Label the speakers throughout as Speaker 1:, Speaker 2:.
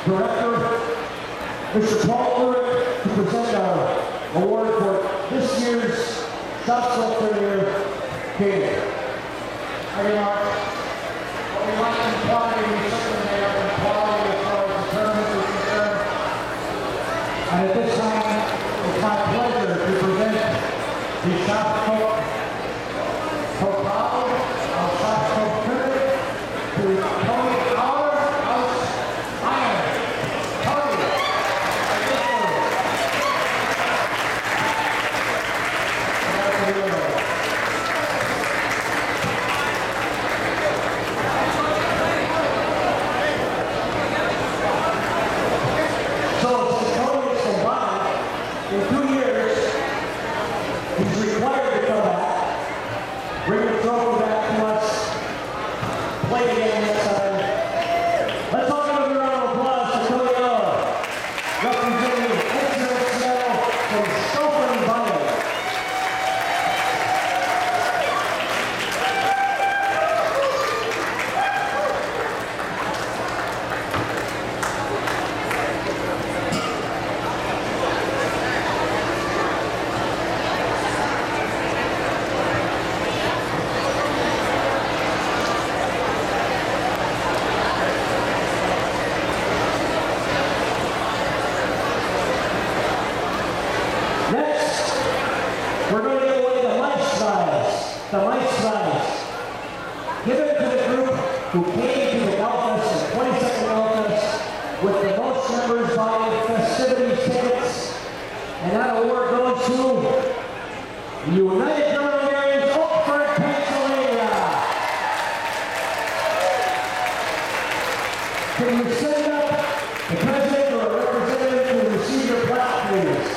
Speaker 1: Director, Mr. Paul Lurick, to present our award for this year's Shopsell Career King. Hi, Mark. What we like in quality, we certainly have in quality as far as the tournament is concerned. And at this time, it's my pleasure to present the Shopsell Toledo of Shopsell Career to Tony given to the group who came to the Gaufest, the 22nd Gaufest, with the most members buying festivities tickets. And that award goes to the United German Oakford, Pennsylvania. Can you send up the president or a representative to receive your plaque, please?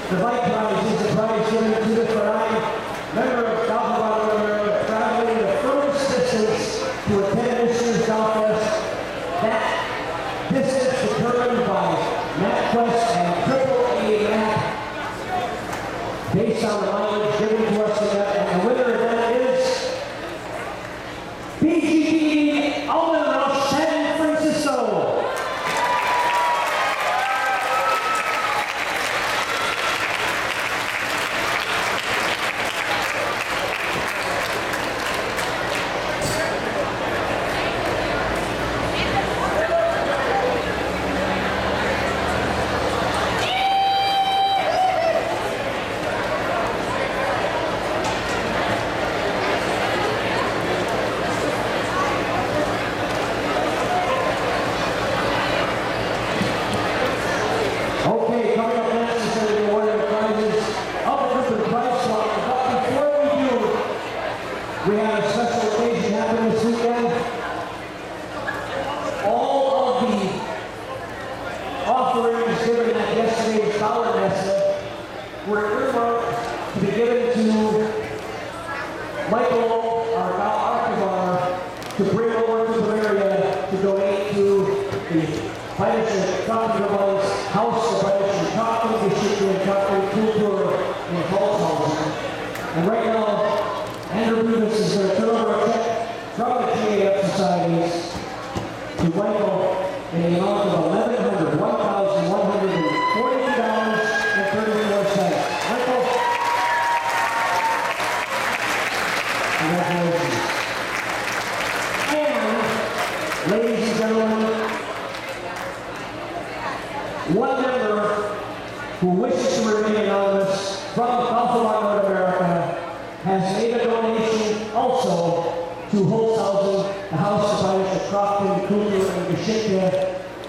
Speaker 1: The White Prize is the prize given to the Bavarian member of Gauverband Nordamerika traveling the furthest distance to attend this year's Gaufest. That distance determined by MapQuest and AAA map based on the mileage given to us in that. And the winner of that is BGB Alden of San Francisco. We have a special occasion happening this weekend. All of the offerings given at yesterday's dollar message were earmarked to be given to Michael, our archivar, to bring over to Bavaria to donate to the Bayerische Krankenhaus, House of Bayerische Krankengeschichte and Kultur in Holzhausen. And right now, Andrew Beavis is going to turn over a check from the GAF societies to Michael in the amount of $1,142.34. Michael, congratulations. And, ladies and gentlemen, one member who wishes to remain anonymous from Gauverband Nordamerika has made a donation also to Holzhausen, the House of Bayerische Trachten, Kultur and Geschichte,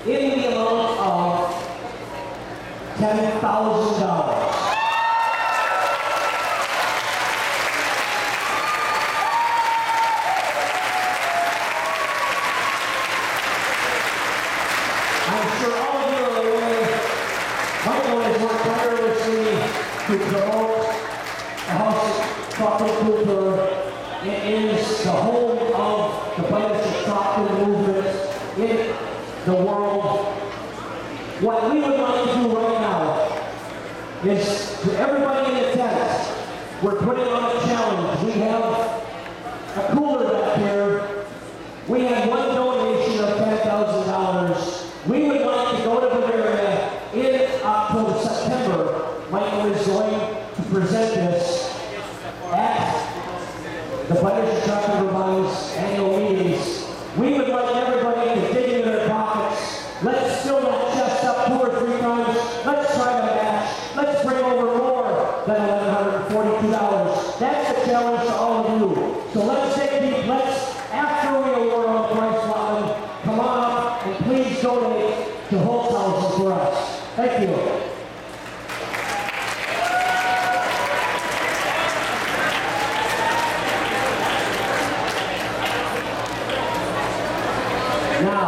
Speaker 1: in the amount of $10,000. I'm sure all of you are aware, Michael has worked tirelessly to promote the House of Trachten Kultur. It is the home of the Bayerische Trachten movement in the world. What we would like to do right now is, to everybody in attendance, we're putting on a challenge. We have a cooler back here. We have one donation of $10,000. We would like to go to Bavaria in October, September. Michael is going to present this at the Bayerische Trachtenverband's annual meetings. We would like everybody to dig into their pockets. Let's fill that chest up 2 or 3 times. Let's try to match. Let's bring over more than $1,142. That's the challenge to all of you. So let's dig deep. Let's, after we award all the prize allotment, come on up and please donate to Holzhausen for us. Thank you. Now,